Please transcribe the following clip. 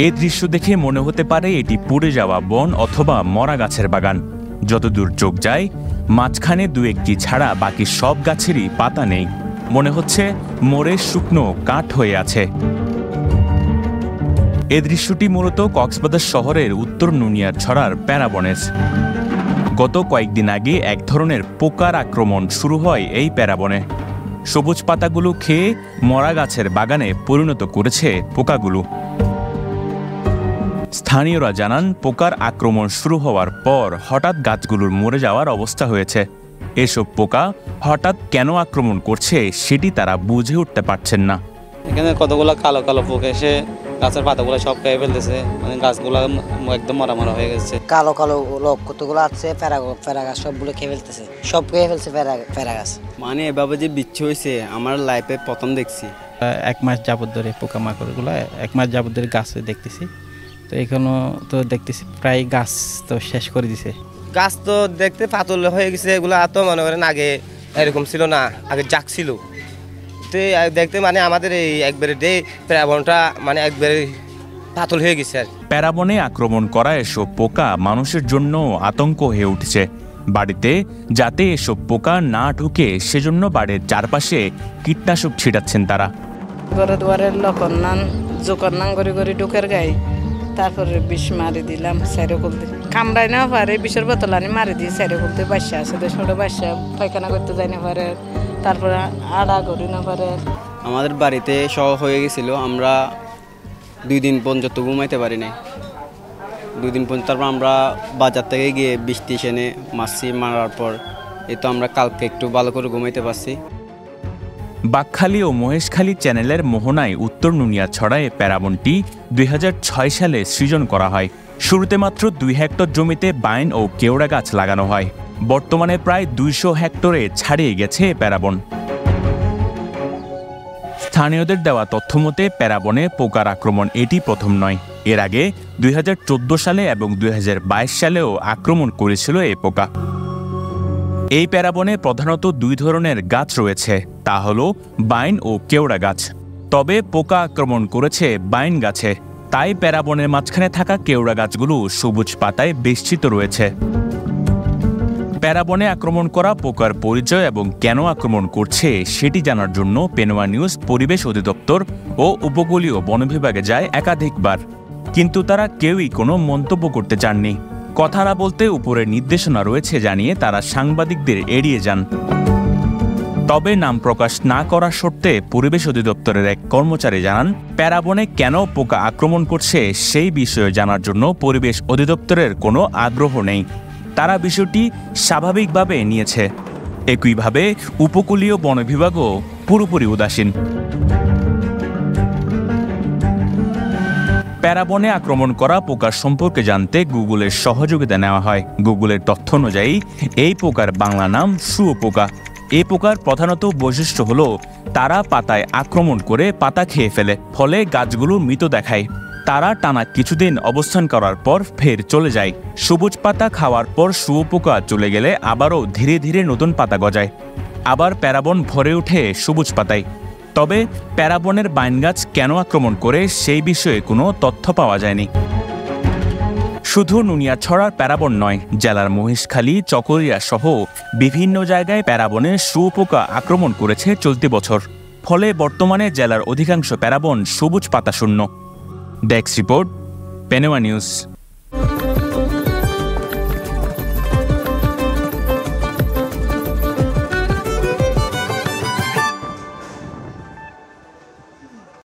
এই দৃশ্য দেখে মনে হতে পারে এটি পুড়ে যাওয়া বন অথবা মরা গাছের বাগান। যতদূর চোখ যায় মাঝখানে দু একটি ছাড়া বাকি সব গাছেরই পাতা নেই, মনে হচ্ছে মরে শুকনো কাঠ হয়ে আছে। এই দৃশ্যটি মূলত কক্সবাজার শহরের উত্তর নুনিয়ারছড়ার প্যারাবনের। গত কয়েকদিন আগে এক ধরনের পোকার আক্রমণ শুরু হয় এই প্যারাবনে। সবুজ পাতাগুলো খেয়ে মরা গাছের বাগানে পরিণত করেছে পোকাগুলো। স্থানীয়রা জানান, পোকার আক্রমণ শুরু হওয়ার পর হঠাৎ গাছগুলোর মরে যাওয়ার অবস্থা হয়েছে। এসব পোকা হঠাৎ কেন আক্রমণ করছে সেটি তারা বুঝে উঠতে পারছেন না। এখানে কতগুলো কালো কালো পোকা এসে গাছের পাতাগুলো সব খেয়ে ফেলতেছে, মানে গাছগুলো একদম মরা মরা হয়ে গেছে। কালো কালো লোক কতগুলো আছে, প্যারা গাছ সবগুলো খেয়ে ফেলতেছে, সব খেয়ে ফেলছে প্যারা গাছ। মানে এভাবে যে বিচ্ছু হয়েছে আমার লাইফে প্রথম দেখছি। 1 মাস যাবত ধরে পোকামাকড়গুলো 1 মাস যাবত ধরে গাছে দেখতেছি, তো এখানেও তো দেখতেছি প্রায় গাছ তো শেষ করে দিছে। গাছ তো দেখতে পাতল হয়ে গেছে, এগুলো এত মনে করেন আগে এরকম ছিল না, আগে জাক ছিল। তো দেখতে মানে আমাদের এই একবারে প্যারাবনটা মানে একবারে পাতল হয়ে গেছে আর। প্যারাবনে আক্রমণ করা এসব পোকা মানুষের জন্য আতঙ্ক হয়ে উঠছে। বাড়িতে যাতে এসব পোকা না ঢুকে সেজন্য বাড়ির চারপাশে কীটনাশক ছিটাচ্ছেন তারা। ঘরে দুয়ারে লকন নান জোকর নান করে করে ঢুকের গায়ে, তারপরে বিষ মারি দিলাম সাইরে খুলতে, কামড়াই না পারে বিষের বোতল আনি মারি দিয়ে সাইরে খুলতে। বাসা আছে 200টা বাসা, পায়খানা করতে যাই না পারে, তারপরে আড়া করি না পারে। আমাদের বাড়িতে সহ হয়ে গেছিল, আমরা 2 দিন পর্যন্ত ঘুমাইতে পারি নাই। 2 দিন পর্যন্ত তারপর আমরা বাজার থেকে গিয়ে বৃষ্টি এনে মাছি মারার পর এই তো আমরা কালকে একটু ভালো করে ঘুমাইতে পারছি। বাকখালী ও মহেশখালী চ্যানেলের মোহনায় উত্তর নুনিয়ারছড়ায় প্যারাবনটি 2006 সালে সৃজন করা হয়। শুরুতে মাত্র 2 হেক্টর জমিতে বাইন ও কেওড়া গাছ লাগানো হয়। বর্তমানে প্রায় 200 হেক্টরে ছাড়িয়ে গেছে প্যারাবন। স্থানীয়দের দেওয়া তথ্যমতে প্যারাবনে পোকার আক্রমণ এটি প্রথম নয়। এর আগে 2014 সালে এবং 2022 সালেও আক্রমণ করেছিল এই পোকা। এই প্যারাবনে প্রধানত 2 ধরনের গাছ রয়েছে, তা হল বাইন ও কেওড়া গাছ। তবে পোকা আক্রমণ করেছে বাইন গাছে, তাই প্যারাবনের মাঝখানে থাকা কেওড়া গাছগুলো সবুজ পাতায় বেষ্টিত রয়েছে। প্যারাবনে আক্রমণ করা পোকার পরিচয় এবং কেন আক্রমণ করছে সেটি জানার জন্য পেনোয়া নিউজ পরিবেশ অধিদপ্তর ও উপকূলীয় বন বিভাগে যায় একাধিকবার, কিন্তু তারা কেউই কোনো মন্তব্য করতে চাননি। কথা না বলতে উপরের নির্দেশনা রয়েছে জানিয়ে তারা সাংবাদিকদের এড়িয়ে যান। তবে নাম প্রকাশ না করার শর্তে পরিবেশ অধিদপ্তরের এক কর্মচারী জানান, প্যারাবনে কেন পোকা আক্রমণ করছে সেই বিষয়ে জানার জন্য পরিবেশ অধিদপ্তরের কোনো আগ্রহ নেই। তারা বিষয়টি স্বাভাবিকভাবে নিয়েছে। একইভাবে উপকূলীয় বন বিভাগও পুরোপুরি উদাসীন। প্যারাবনে আক্রমণ করা পোকার সম্পর্কে জানতে গুগলের সহযোগিতা নেওয়া হয়। গুগলের তথ্য অনুযায়ী এই পোকার বাংলা নাম শুঁয়োপোকা। এই পোকার প্রধানত বৈশিষ্ট্য হল তারা পাতায় আক্রমণ করে পাতা খেয়ে ফেলে, ফলে গাছগুলো মৃত দেখায়। তারা টানা কিছুদিন অবস্থান করার পর ফের চলে যায়। সবুজ পাতা খাওয়ার পর শুঁয়োপোকা চলে গেলে আবারও ধীরে ধীরে নতুন পাতা গজায়, আবার প্যারাবন ভরে ওঠে সবুজ পাতায়। তবে প্যারাবনের বাইন গাছ কেন আক্রমণ করে সেই বিষয়ে কোনো তথ্য পাওয়া যায়নি। শুধু নুনিয়ারছড়ার প্যারাবন নয়, জেলার মহেশখালী, চকরিয়া সহ বিভিন্ন জায়গায় প্যারাবনে শুঁয়োপোকা আক্রমণ করেছে চলতি বছর। ফলে বর্তমানে জেলার অধিকাংশ প্যারাবন সবুজ পাতা শূন্য। Desk report, Penowa news.